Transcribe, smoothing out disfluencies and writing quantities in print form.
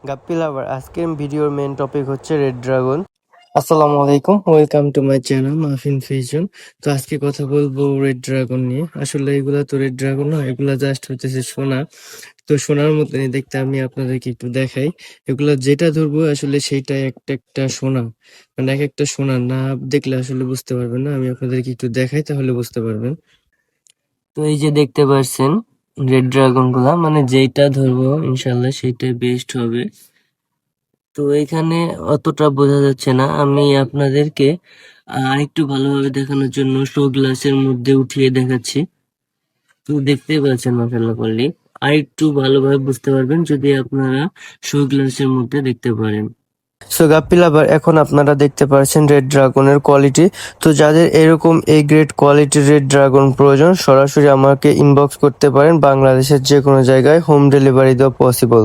গাপ্পি লাভার আজকের ভিডিওর main topic হচ্ছে রেড ড্রাগন। আসসালামু আলাইকুম, welcome to my channel muffin fusion. তো আজকে কথা বলবো রেড ড্রাগন নিয়ে। আসলে এগুলা তো রেড ড্রাগন না, এগুলা জাস্ট হচ্ছে সোনা। তো সোনার মতনই দেখতে, আমি আপনাদেরকে একটু দেখাই। এগুলা যেটা ধরবো আসলে সেইটা একটা একটা সোনা, মানে এক একটা সোনা না দেখলে আসলে বুঝতে পারবেন না। আমি আপনাদেরকে একটু দেখাই, তাহলে বুঝতে পারবেন। তো এই যে দেখতে পাচ্ছেন রেড ড্রাগন গুলা, মানে যেটা ধরবো ইনশাল্লাহ সেইটাই বেস্ট হবে। তো এখানে অতটা বোঝা যাচ্ছে না, আমি আপনাদেরকে আরেকটু ভালোভাবে দেখানোর জন্য শো গ্লাসের মধ্যে উঠিয়ে দেখাচ্ছি। তো দেখতেই পাচ্ছেন মাশাআল্লাহ করলে আরেকটু ভালোভাবে বুঝতে পারবেন যদি আপনারা শো গ্লাসের মধ্যে দেখতে পারেন। সো গাপ্পি লাভার, এখন আপনারা দেখতে পাচ্ছেন রেড ড্রাগনের কোয়ালিটি। তো যাদের এরকম এই গ্রেড কোয়ালিটির রেড ড্রাগন প্রয়োজন, সরাসরি আমাকে ইনবক্স করতে পারেন। বাংলাদেশের যে কোনো জায়গায় হোম ডেলিভারি দেওয়া পসিবল।